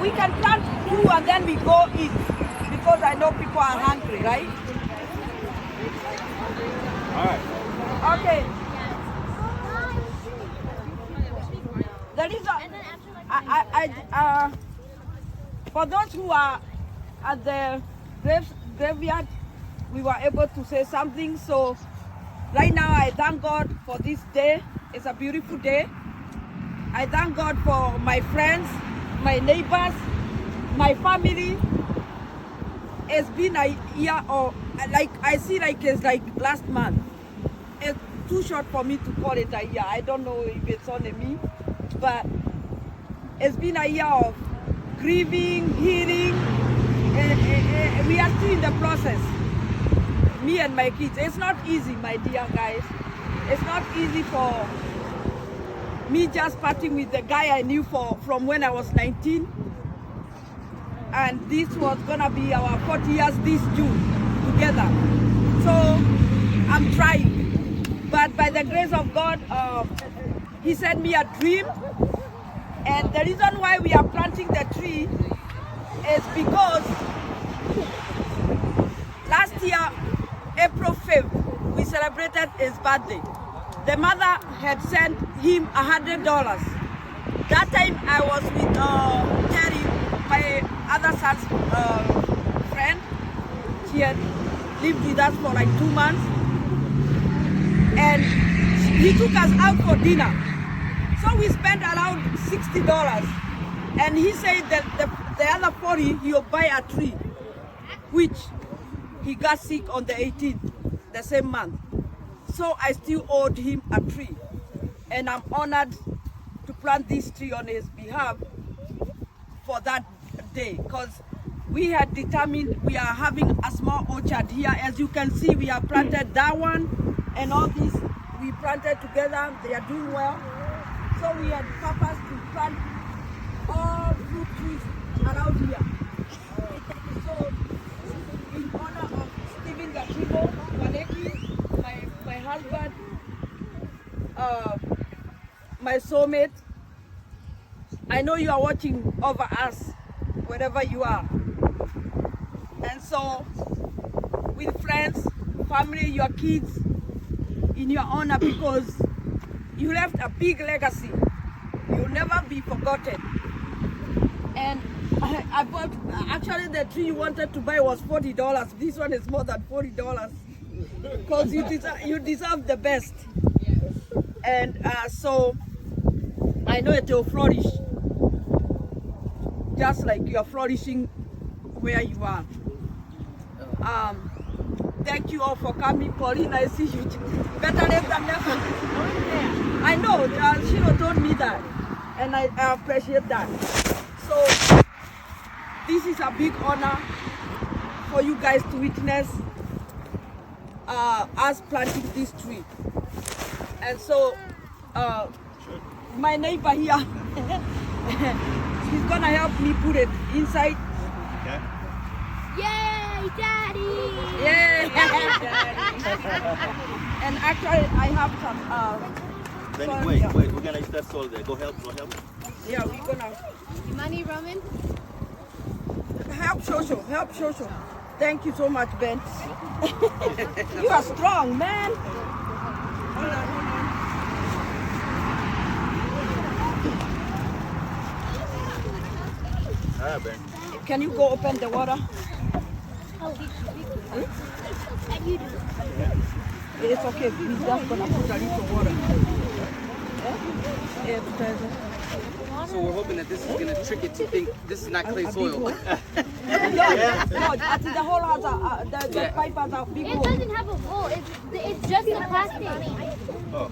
we can plant two and then we go eat because I know people are hungry, right? All right. Okay. There is for those who are at the graveyard, we were able to say something. So right now I thank God for this day. It's a beautiful day. I thank God for my friends, my neighbors, my family. It's been a year or like I see like it's like last month. It's too short for me to call it a year. I don't know if it's only me, but it's been a year of grieving, healing. We are still in the process. Me and my kids. It's not easy, my dear guys. It's not easy for me just parting with the guy I knew from when I was 19. And this was gonna be our 40 years this June together. So I'm trying. But by the grace of God, he sent me a dream. And the reason why we are planting the tree is because last year, April 5th, we celebrated his birthday. The mother had sent him $100. That time I was with Terry, my other son's friend. She had lived with us for like 2 months. And he took us out for dinner. So we spent around $60. And he said that the other 40, he'll buy a tree, which he got sick on the 18th, the same month. So I still owed him a tree. And I'm honored to plant this tree on his behalf for that day. Because we had determined we are having a small orchard here. As you can see, we have planted that one and all these we planted together. They are doing well. So we had purpose to plant all fruit trees around here. So in honor of Stephen Gachibo, Waleki, my husband, my soulmate, I know you are watching over us, wherever you are. And so, with friends, family, your kids, in your honor, because you left a big legacy. You'll never be forgotten. And I bought, actually the tree you wanted to buy was $40. This one is more than $40. Because you deserve the best. And so, I know it will flourish. Just like you're flourishing where you are. Thank you all for coming. Pauline, I see you. Better late than never. I know, Shiro told me that. And I appreciate that. So, this is a big honor for you guys to witness us planting this tree. And so, my neighbor here, he's gonna help me put it inside. Okay. Yay, Daddy! Yay! And actually, I have some. Then wait, we're gonna use that soil there. Go help. Yeah, we're gonna Money, Roman? help Shosho. Thank you so much, Ben. You are strong, man. Hold on. Ben. Can you go open the water? It's okay. We're just gonna put a little water. So we're hoping that this is going to trick it to think this is not clay soil. No, the whole has the pipe has a big It hole. doesn't have a hole. It's just the plastic. Oh.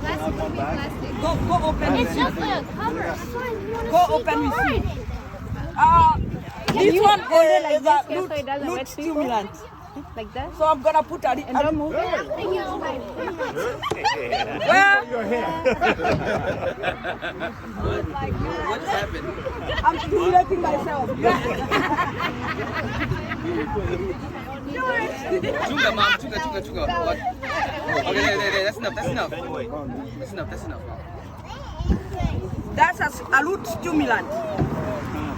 Plastic. Go open It's it. just a cover. Go open it. This one is a root stimulant. Like that? So I'm gonna put a And don't move it? Well, What happened? I'm stimulating myself. Chunga, Mom. Chunga. Okay, there. That's enough. That's a root stimulant.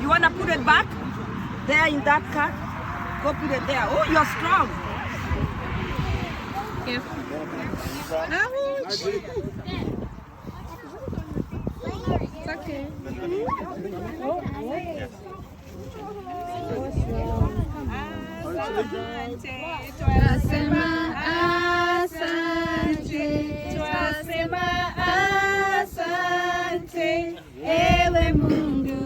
You want to put it back? There in that car? Go put it there. Oh, you're strong. Ouch. It's okay. Twasema asante, twasema asante, ewe Mungu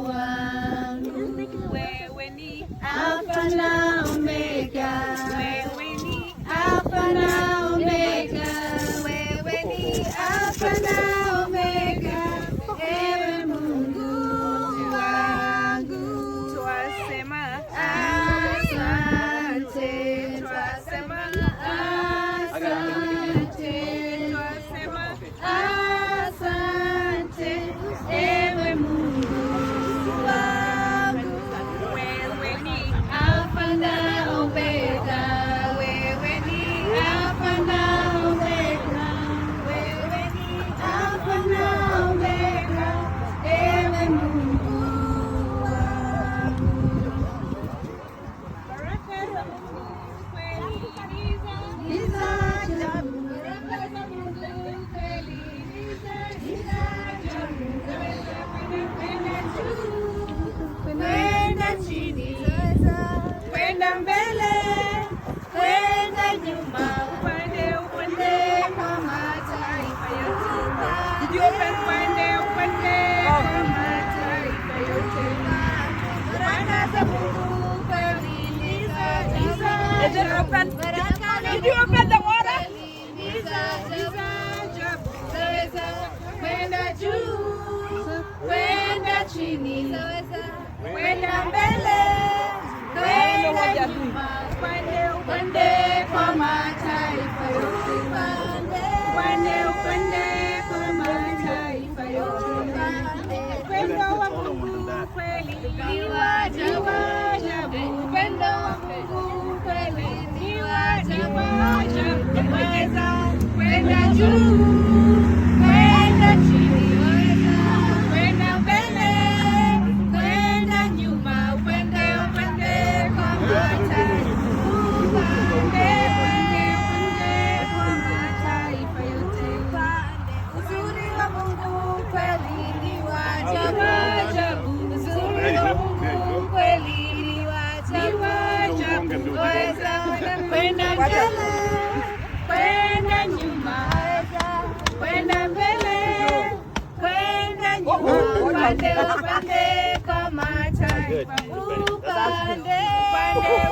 wangu. Wewe ni Alpha na Omega, wewe ni Alpha na Omega, wewe ni Alpha na Omega, ewe Mungu wangu. Twasema asante, twasema asante, twasema asante, ewe Mungu wangu. Wewe ni Alpha na Omega, wewe ni Alpha na Omega, wewe ni Alpha na Omega, ewe Mungu wangu. Baraka za Mungu kweli ni za ajabu, baraka za Mungu kweli ni za ajabu, kwenda juu, kwenda chini, kwenda mbele, kwenda nyuma, upande upande kwa mataifa yote. Did you open upande upande kwa mataifa yote? Baraka za Mungu kweli ni za ajabu. Is it open? Did you open the water? Ni za ajabu. Kwenda juu, kwenda chini, kwenda mbele, kwenda nyuma, upande upande kwa mataifa yote, upande upande kwa mataifa yote. Upendo wa Mungu kweli ni wa ajabu, upendo wa Mungu kweli ni wa ajabu. Waweza kwenda juu, kwenda chini, kwenda mbele, kwenda nyuma, upande upande kwa mataifa, upande kwa mataifa yote. Uzuri wa Mungu kweli ni wa ajabu, uzuri wa Mungu kweli ni wa ajabu. Waweza kwenda mbele, kwenda nyuma, kwenda mbele, kwenda nyuma, upande upande kwa mataifa, upande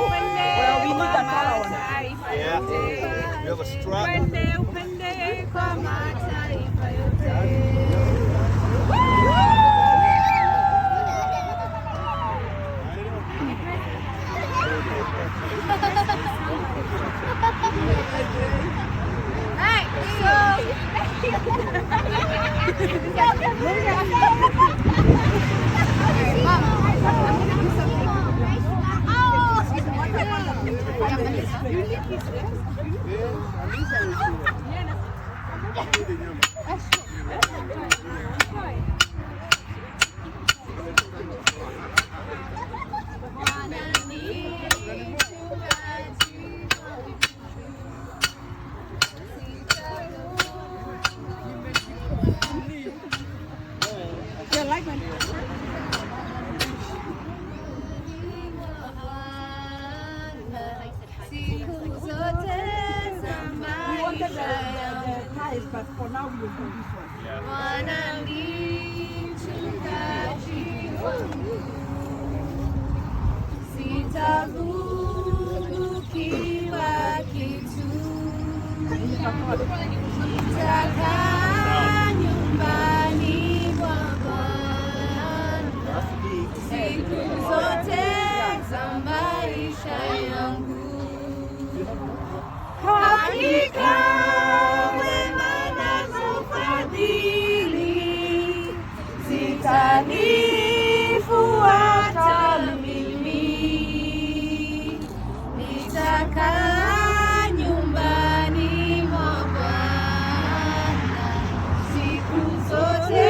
upande kwa mataifa yote, We have a struggle. upande upande kwa mataifa yote. But for now, we will do this one. Bwana ni mchungaji wangu, sitapungukiwa kitu. Nitakaa nyumbani mwa Bwana siku zote za maisha yangu. Hakika wema na fadhili zitanifuata mimi. Nitakaa nyumbani mwa Bwana siku zote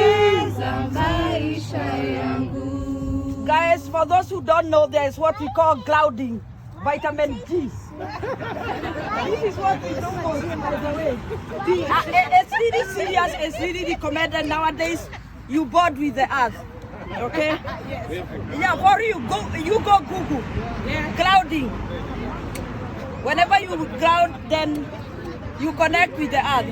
za maisha yangu. Guys, for those who don't know, there's what we call clouding, vitamin D. This is what we do for you, by the way. It's really serious, it's really recommended nowadays. You board with the earth, okay? Yeah, for you go Google, clouding. Whenever you cloud, then you connect with the earth.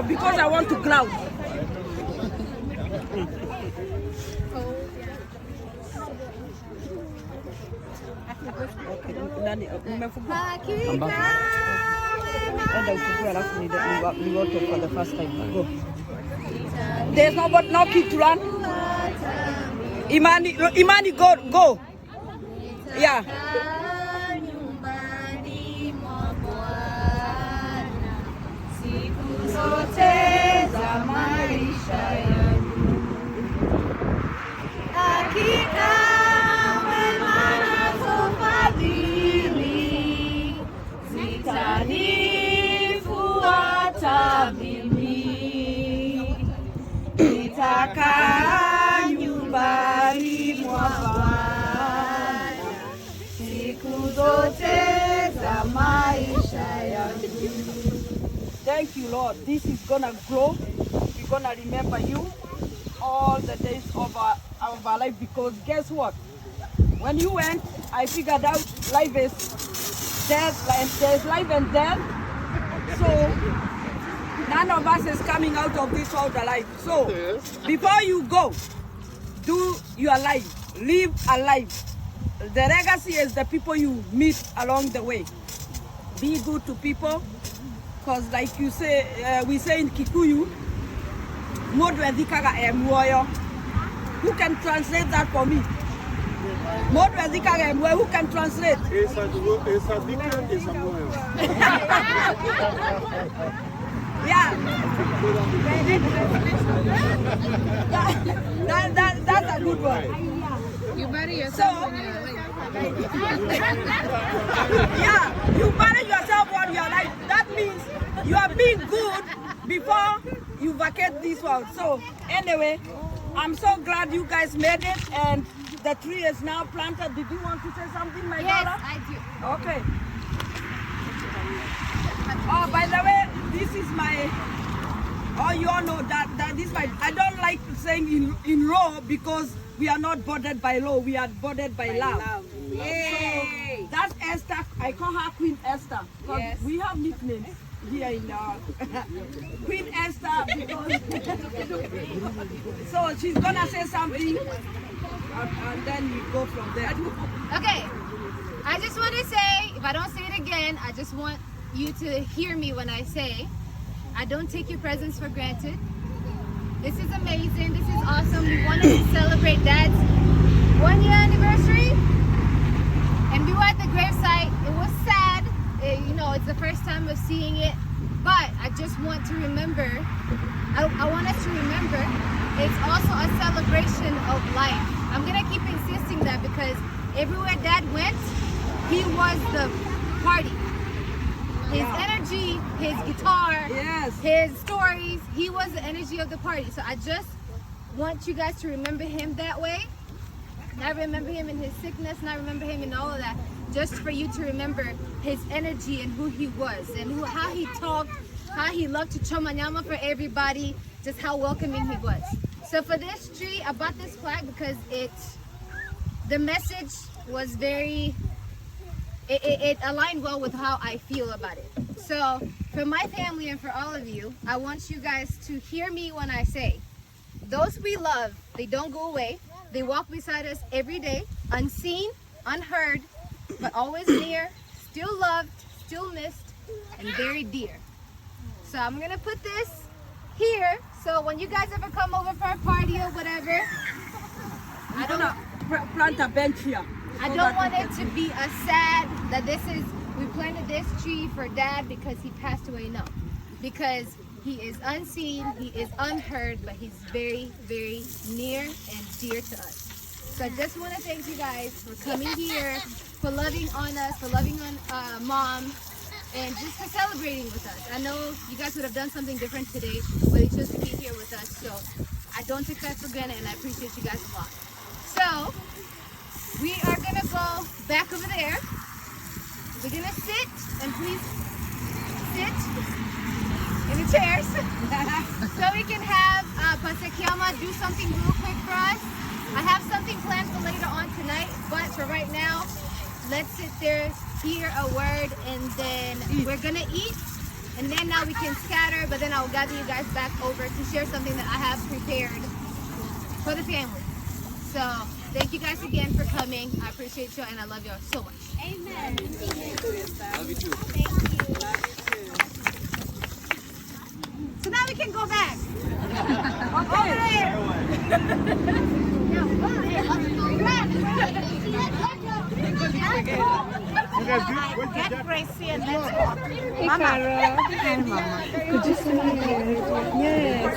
Because I want to cloud. For the first time. Go. There's no kid to run. Imani, go. Yeah. Nitakaa nyumbani mwa Bwana siku zote za maisha yangu. Thank you, Lord. This is gonna grow. We're gonna remember you all the days of our life, because guess what? When you went, I figured out life is death, and there's life and death. So none of us is coming out of this world alive. So before you go, do your life, live a life. The legacy is the people you meet along the way. Be good to people, because like you say, we say in Kikuyu, who can translate that for me? Who can translate? Yeah. That's a good one. You bury yourself when you're Yeah, you bury yourself when you're alive. That means you are being good before you vacate this world. So anyway, I'm so glad you guys made it, and the tree is now planted. Did you want to say something, my daughter? Yes, I do. Okay. Oh, by the way, this is my. Oh, you all know that this is my. I don't like saying in law, because we are not bordered by law. We are bordered by love. Yay! So that's Esther. I call her Queen Esther, because we have nicknames here in Queen Esther. Because so she's gonna say something, and then we go from there. Okay. I just want to say, if I don't say it again, I just want you to hear me when I say, I don't take your presence for granted. This is amazing. This is awesome. We wanted to celebrate Dad's 1 year anniversary, and we were at the gravesite. It was sad. It's the first time of seeing it, but I just want to remember. I want us to remember it's also a celebration of life. I'm gonna keep insisting that, because everywhere Dad went, he was the party. His energy, his guitar, his stories, he was the energy of the party. So I just want you guys to remember him that way. Not remember him in his sickness, not remember him in all of that. Just for you to remember his energy and who he was, and how he talked, how he loved to chomanyama for everybody, just how welcoming he was. So for this tree, I bought this plaque because the message was very, it aligned well with how I feel about it. So for my family and for all of you, I want you guys to hear me when I say, those we love, they don't go away. They walk beside us every day, unseen, unheard, but always near, still loved, still missed, and very dear. So I'm gonna put this here, so when you guys ever come over for a party or whatever, I'm gonna plant a bench here. I don't want it to be a sad that we planted this tree for Dad because he passed away. No, because he is unseen, he is unheard, but he's very, very near and dear to us. So I just want to thank you guys for coming here, for loving on us, for loving on Mom, and just for celebrating with us. I know you guys would have done something different today, but you chose to be here with us. So I don't take that for granted, and I appreciate you guys a lot. So we are gonna go back over there. We're gonna sit, and please sit in the chairs so we can have Pastor Kiama do something real quick for us. I have something planned for later on tonight, but for right now, let's sit there, hear a word, and then we're gonna eat, and then now we can scatter, but then I'll gather you guys back over to share something that I have prepared for the family. So thank you guys again for coming. I appreciate you, and I love you all so much. Amen. Love you too. Thank you. So now we can go back. Over there. Get Gracie and let's walk. Hey, Cara. Hi, Mama. Could you send me a Yes.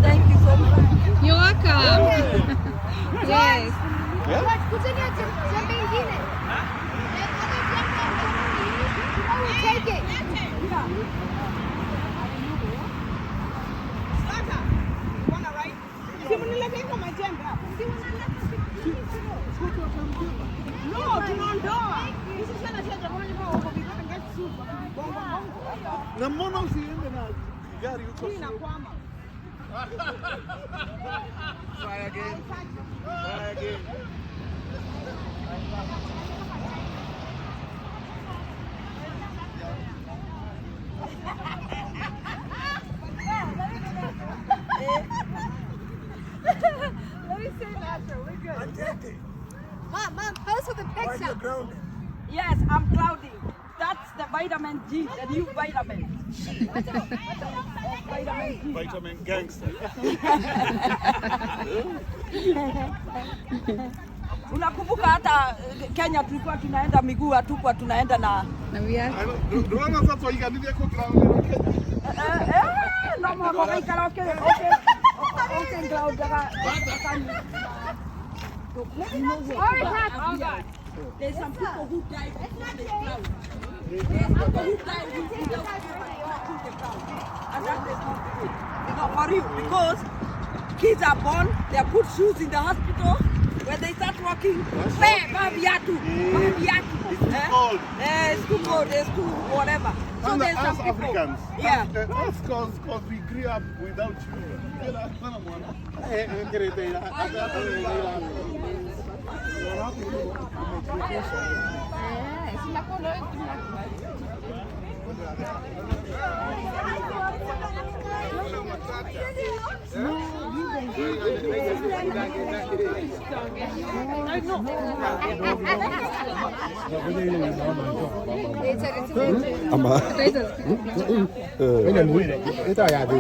Thank you so much. You're welcome. Yes. Take it. Na mbona usiende na gari huko? Try again. Try again. Let me say natural. We're good. Mom, pose for the picture. Yes, I'm cloudy. That's the vitamin G, the new vitamin. Vitamin G. Vitamin gangster. Unakumbuka hata Kenya tulikuwa tunaenda miguu, hatukuwa tunaenda na Ndio sasa ikanile kwa ground. no more okay karaoke. Okay, cloud. There's some people who died before they cloud. There's people who died without touching the cloud. And that is not good. It's not for you because kids are born, they are put shoes in the hospital. When they start walking, Babiatu. It's cold. It's too cold, it's too whatever. So And there's some us people. Africans, Yeah. us because we grew up without children. 아마. 왜 이래? 이따 야 돼.